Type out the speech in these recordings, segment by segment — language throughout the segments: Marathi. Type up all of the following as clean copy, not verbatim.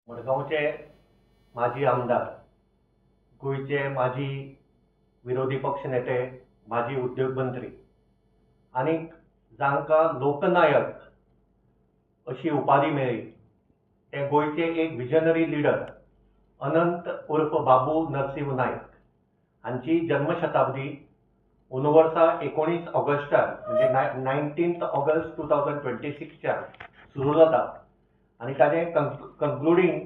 मडगावचे माजी आमदार, गोयचे माजी विरोधी पक्ष नेते, माजी उद्योग मंत्री आणि जांकां लोकनायक अशी उपाधी मेळ्ळी ते गोयचे एक विजनरी लिडर अनंत उर्फ बाबू नरसिंह नायक हांची जन्मशताब्दी अंदू वर्सा 19 ऑगस्टार म्हणजे 19 ऑगस्ट 2026 सुरू जाता आणि ताजें कंक्लुडींग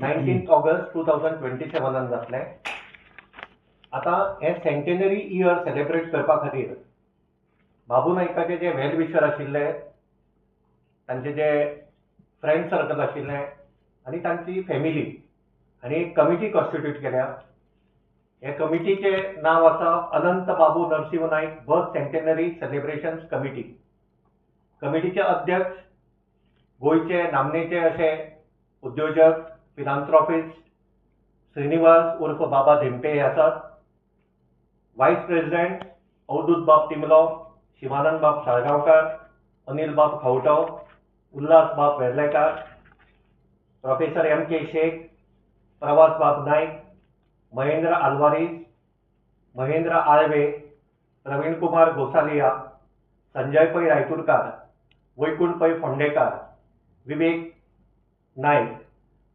19 ऑगस्ट 2027 जातलें. आता हे सेंटेनरी इयर सेलिब्रेट करपा खातीर बाबू नायकाचे जे वेल विशर आशिल्ले, तांचे जे फ्रेंड सर्कल आशिल्लें आनी तांची फॅमिली हांणी एक कमिटी कॉन्स्टिट्यूट केल्या. हे कमिटीचे नांव आसा अनंत बाबू नरसिंह नायक बर्थ सेंटेनरी सेलिब्रेशन्स कमिटी. कमिटीचे अध्यक्ष गोयचे नामनेचे असे उद्योजक, फिलांथ्रॉपिस्ट श्रीनिवास उर्फ बाबा धेंपे हे आसात. वायस प्रेसिडेंट अवधूत बाब तिमलो, शिवानंद बाब साळगांवकार, अनिल बाब खवटो, उल्हास बाब वेर्लेकार, प्रोफेसर M.K. शेख, प्रवास बाब नायक, महेंद्र आल्वारीस, महेंद्र आळवे, प्रवीण कुमार गोसालिया, संजय पै रायतुरकार, वैकुंठ पै फोंडेकार, विवेक नायक,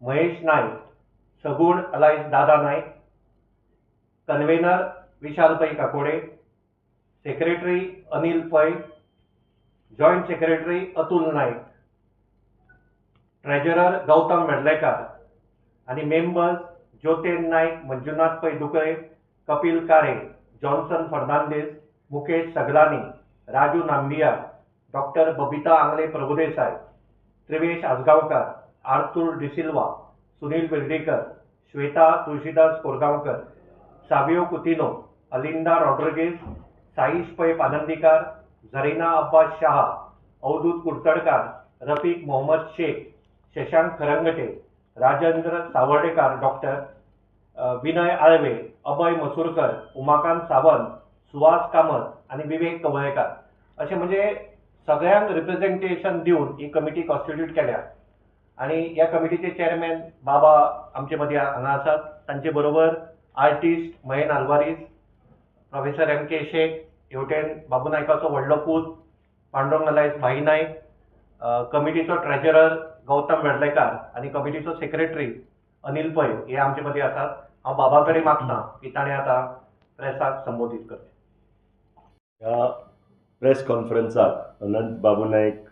महेश नायक, सगुण अलायस दादा नायक, कन्व्हेनर विशाल पै काकोडे, सेक्रेटरी अनिल पै, जॉइंट सेक्रेटरी अतुल नायक, ट्रेजरर गौतम मेडलेकार आणि मेंबर्स ज्योतेन नायक, मंजुनाथ पै दुकळे, कपिल कारे, जॉन्सन फर्नांडीस, मुकेश सगलानी, राजू नांबियार, डॉक्टर बबिता आंगले प्रभुदेसाय, त्रिवेश आसगांवकार, आर्थूर डिसिल्वा, सुनील बिर्डीकर, श्वेता तुळशीदास कोरगांवकर, साबियो कुतिनो, अलिंदा रॉड्रिगीस, साईश पै पानंदीकार, झरीना अब्बास शाह, अवधूत कुडतडकार, रफीक मोहम्मद शेख, शशांक खरंगटे, राजेंद्र सावर्डेकार, डॉक्टर विनय आळवे, अभय मसूरकर, उमाकांत सावंत, सुहास कामत आणि विवेक कवळेकार असे म्हणजे सगळ्यांक रिप्रेझेंटेशन दिवन ही कमिटी कॉन्स्टिट्यूट केल्या. आणि ह्या कमिटीचे चेअरमॅन बाबा आमचे मदीं हांगा आसात. तांचे बरोबर artist Mayan Alvares, professor M.K. Shaikh, हेवटेन बाबू नायकाचो व्हडलो पूत पांडुरंग अलायस भाई नायक, कमिटीचो ट्रेजरर गौतम वेर्लेकार आणि कमिटीचो सेक्रेटरी अनिल पै हे आमचे मदीं आसात. हांव बाबा कडेन मागतां की ताणें आतां प्रेसाक संबोधीत करचें. ह्या प्रेस कॉन्फरन्साक अनंत बाबू नायक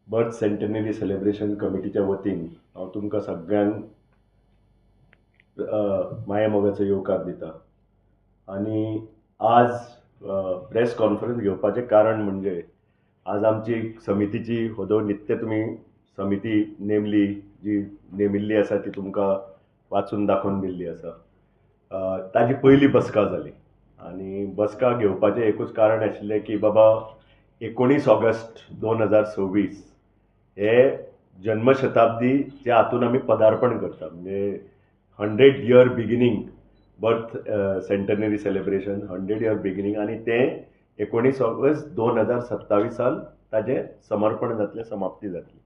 बर्थ सेंटेनरी सेलिब्रेशन कमिटीच्या वतीन हांव तुमकां सगळ्यांक माये मोगाचो येवकार दिता. आनी आज प्रेस कॉन्फरन्स घेवपाचें कारण म्हणजे आज आमची समितीची होदो नित्य तुमी समिती नेमली, जी नेमिल्ली आसा ती तुमकां वाचून दाखोवन दिल्ली आसा. ताजी पयली बसका जाली आनी बसका घेवपाचें एकूच कारण आशिल्लें की बाबा 19 ऑगस्ट 2026 हे जन्मशताब्दीच्या हातून आमी पदार्पण करता. म्हणजे 100 year beginning birth centenary celebration 100 year beginning आनी तें 19 ऑगस्ट 2027 ताजें समर्पण जातलें, समाप्ती जातली.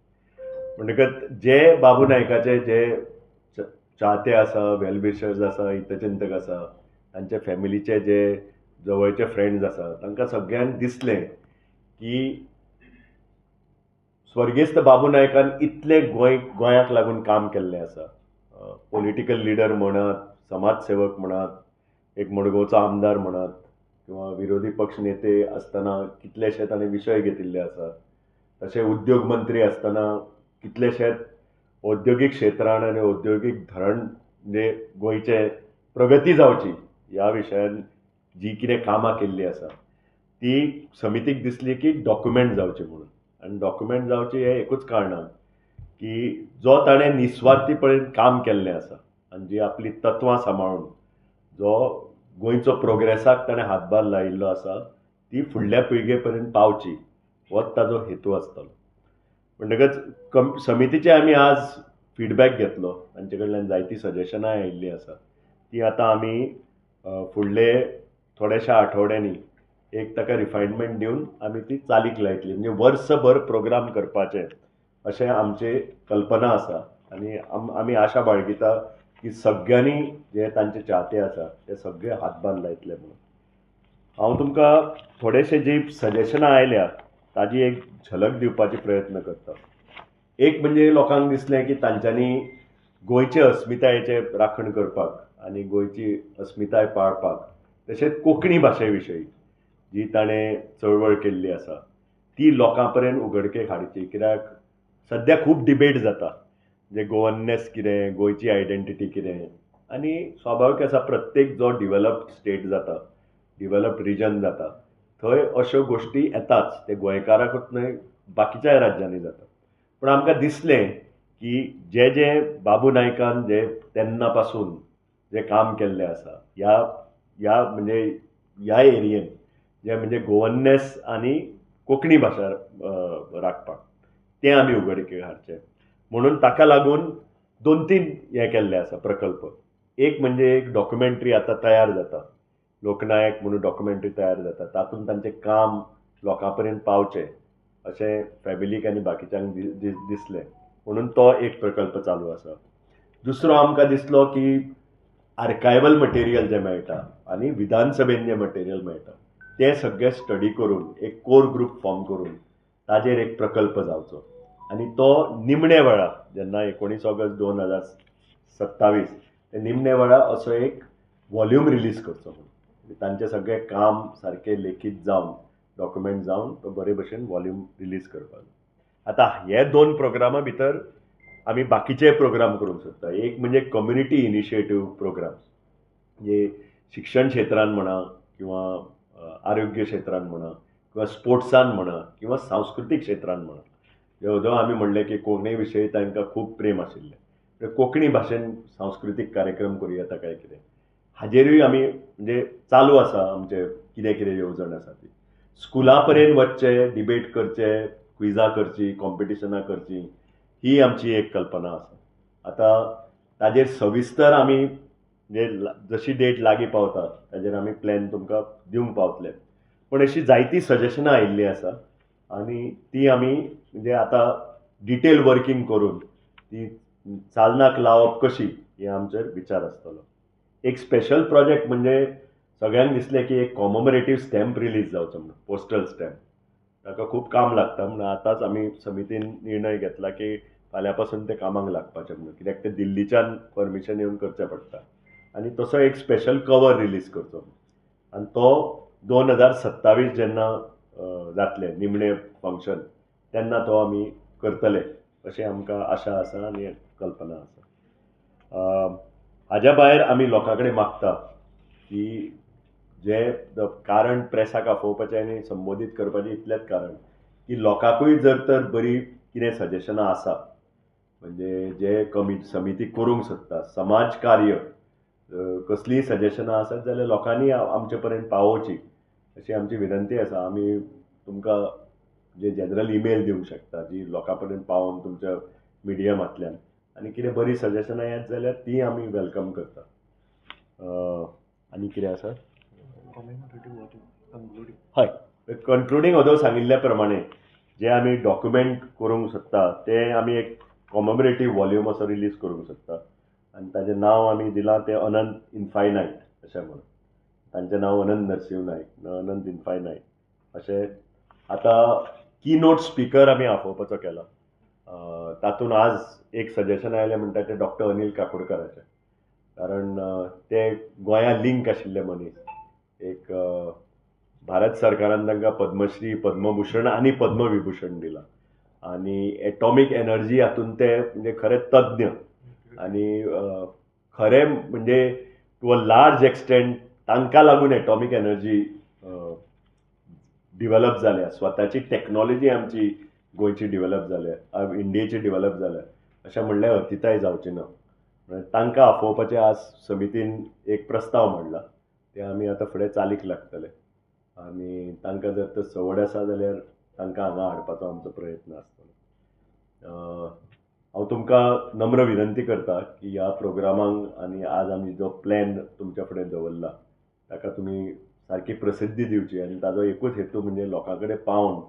म्हणटकच जे बाबू नायकाचे जे चाहते आसा, वेलविशर्स आसा, हितचिंतक आसा, तांचे फॅमिलीचे जे जवळचे फ्रेंड्स आसा, तांकां सगळ्यांक दिसलें की स्वर्गेस्त बाबू नायकान इतलें गोंयाक लागून काम केल्लें आसा. पॉलिटिकल लिडर म्हणत, समाजसेवक म्हणत, एक मडगांवचो आमदार म्हणत किंवा विरोधी पक्ष नेते आसतना कितलेशे ताणें विशय घेतिल्ले आसात. तशें उद्योग मंत्री आसतना कितलेशेच औद्योगीक क्षेत्रान आनी औद्योगीक धरण म्हणजे गोंयचे प्रगती जावची ह्या विशयान जी कितें कामां केल्ली आसा ती समितीक दिसली की डॉक्युमेंट जावची म्हणून. आनी डॉक्युमेंट जावची हें एकूच कारणान की जो ताणें निस्वार्थीपणान काम केल्लें आसा आनी जी आपली तत्वां सांबाळून जो गोंयचो प्रोग्रेसाक ताणें हातभार लायिल्लो आसा ती फुडल्या पिळगे पर्यंत पावची होच ताजो हेतू आसतलो. म्हणटकच समितीचे आमी आज फिडबॅक घेतलो. तांचे कडल्यान जायतीं सजेशनां आयिल्लीं आसा ती आतां आमी फुडले थोड्याशा आठवड्यांनी एक ताका रिफायनमेंट दिवन आमी ती चालीक लायतली. म्हणजे वर्सभर प्रोग्राम करपाचे अशें आमचे कल्पना आसा आनी आमी आशा बाळगिता की सगळ्यांनी जे तांचे चाहते आसा ते सगळे हातभार लायतले म्हणून. हांव तुमकां थोडेशे जी सजेशनां आयल्या ताजी एक झलक दिवपाची प्रयत्न करता. एक म्हणजे लोकांक दिसलें की तांच्यांनी गोंयचे अस्मितायेचे राखण करपाक आनी गोंयची अस्मिताय पाळपाक तशेंच कोंकणी भाशे विशयी जी ताणें चळवळ केल्ली आसा ती लोकां पर्यंत उगडकेक हाडची. कित्याक सद्या खूब डिबेट जाता जे गोवन्नेस कितें, गोंयची आयडेंटिटी कितें, आनी स्वाभावीक आसा प्रत्येक जो डिवेलप्ड स्टेट जाता, डिवेलप्ड रिजन जाता, थंय अश्यो गोश्टी येताच. ते गोंयकाराकूच न्हय बाकीच्याय राज्यांनी जाता. पूण आमकां दिसलें की जे बाबू नायकान जे तेन्ना पासून जे काम केल्लें आसा ह्या म्हणजे ह्या एरियेन जे म्हणजे गोवन्नेस आनी कोंकणी भाशा राखपाक तें आमी उगडकेक हाडचें. म्हणून ताका लागून 2-3 हें केल्ले आसा प्रकल्प. एक म्हणजे एक डॉक्युमेंटरी आतां तयार जाता, लोकनायक म्हणून डॉक्युमेंटरी तयार जाता. तातूंत तांचें काम लोकां पर्यंत पावचें अशें फॅमिलीक आनी बाकीच्यांक दिसलें म्हणून तो एक प्रकल्प चालू आसा. दुसरो आमकां दिसलो की आर्कायवल मटेरियल जें मेळटा आनी विधानसभेन जें मटेरियल मेळटा तें सगळें स्टडी करून एक कोर ग्रूप फॉर्म करून ताजेर एक प्रकल्प जावचो. आनी तो निमणे वेळा जेन्ना 19 ऑगस्ट 2027 ते निमणे वेळा असो एक व्हॉल्यूम रिलीज करचो म्हणून. तांचें सगळें काम सारकें लेखीत जावन डॉक्युमेंट जावन तो बरे भशेन व्हॉल्यूम रिलीज करपाक. आतां हे 2 प्रोग्रामा भितर आमी बाकीचे प्रोग्राम करूंक सोदता. एक म्हणजे कम्युनिटी इनिशिएटीव प्रोग्राम जे शिक्षण क्षेत्रांत म्हणा किंवा आरोग्य क्षेत्रांत म्हणा किंवा स्पोर्ट्सान म्हणा किंवा सांस्कृतीक क्षेत्रांत म्हणा. जेवदो आमी म्हणलें की कोंकणी विशयी तांकां खूब प्रेम आशिल्लें, कोंकणी भाशेन सांस्कृतीक कार्यक्रम करूं येता काय कितें हाजेरूय आमी म्हणजे चालू आसा आमचें कितें कितें येवजण आसा ती. स्कुलां पर्यंत वचचें, डिबेट करचें, क्विझां करचीं, कॉम्पिटिशनां करचीं ही आमची एक कल्पना आसा. आतां ताजेर सविस्तर आमी म्हणजे जशी डेट लागीं पावता ताजेर आमी प्लॅन तुमकां दिवंक पावतले. पण अशी जायतीं सजेशनां आयिल्लीं आसा आनी ती आमी म्हणजे आतां डिटेल वर्कींग करून ती चालनाक लावप कशी हे आमचेर विचार आसतलो. एक स्पेशल प्रोजेक्ट म्हणजे सगळ्यांक दिसलें की एक कॉमोमरेटीव स्टॅम्प रिलीज जावचो म्हणून, पोस्टल स्टॅम्प. ताका खूब काम लागता म्हणून आतांच आमी समितीन निर्णय घेतला की फाल्यां पासून ते कामाक लागपाचें म्हणून. कित्याक ते दिल्लीच्यान परमिशन येवन करचें पडटा. आनी तसो एक स्पेशल कवर रिलीज करचो आनी तो 2027 जेन्ना जातलें निमणें फंक्शन तेन्ना तो आमी करतले अशें आमकां आशा आसा आनी कल्पना आसा. हाज्या भायर आमी लोकां कडेन मागता की जे कारण प्रेसाक आफोवपाचें आनी संबोधीत करपाचें इतलेंच कारण की लोकांकूय जर तर बरी कितें सजेशनां आसा म्हणजे जे समिती करूंक सोदता समाज कार्य कसलीय सजेशनां आसत जाल्यार लोकांनी आमचे पर्यंत पावोवची अशी आमची विनंती आसा. आमी तुमकां जे जनरल ईमेल दिवंक शकता जी लोकां पर्यंत पावोवन तुमच्या मिडियमांतल्यान आनी कितें बरी सजेशनां येत जाल्यार ती आमी वेलकम करता. आनी कितें आसा? हय, कन्क्लुडींग ओदो सांगिल्ल्या प्रमाणे जे आमी डॉक्युमेंट करूंक सोदता ते आमी एक कॉमोमरेटीव व्हॉल्यूम असो रिलीज करूंक सोदता आनी ताचें नांव आमी दिलां तें अनंत इनफायनायट अशें म्हणून. तांचें नांव अनंत नरसिंह नायक, अनंत इनफायनायट अशें. आतां की नोट स्पिकर आमी आफोवपाचो केला. तातूंत आज एक सजेशन आयलें म्हणटा तें डॉक्टर अनिल काकोडकराचें. कारण ते गोंया लिंक आशिल्ले मनीस. एक भारत सरकारान तांकां पद्मश्री, पद्मभूषण आनी पद्मविभूषण दिलां आनी एटॉमीक एनर्जी हातूंत ते म्हणजे खरे तज्ञ आनी खरे म्हणजे टू अ लार्ज एक्सटेंट तांकां लागून एटॉमीक एनर्जी डिवेलप जाल्या. स्वताची टॅक्नॉलॉजी आमची गोंयची डिवेलप जाल्या, इंडियेची डिवेलप जाल्या अशें म्हणल्यार अतिताय जावची ना. तांकां आफोवपाचें आज समितीन एक प्रस्ताव मांडला. ते आमी आतां फुडें चालीक लागतले आनी तांकां जर तर संवड आसा जाल्यार तांकां हांगा हाडपाचो आमचो प्रयत्न आसतलो. हांव तुमकां नम्र विनंती करता की ह्या प्रोग्रामांक आनी आज आमी जो प्लॅन तुमच्या फुडें दवरला ताका तुमी सारकी प्रसिद्धी दिवची आनी ताजो एकूच हेतू म्हणजे लोकां कडेन पावन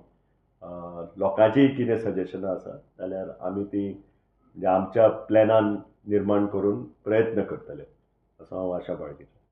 लोकांचीय कितें सजेशनां आसा जाल्यार आमी ती म्हणजे आमच्या प्लॅनान निर्माण करून प्रयत्न करतले असो हांव आशा बाळगितां.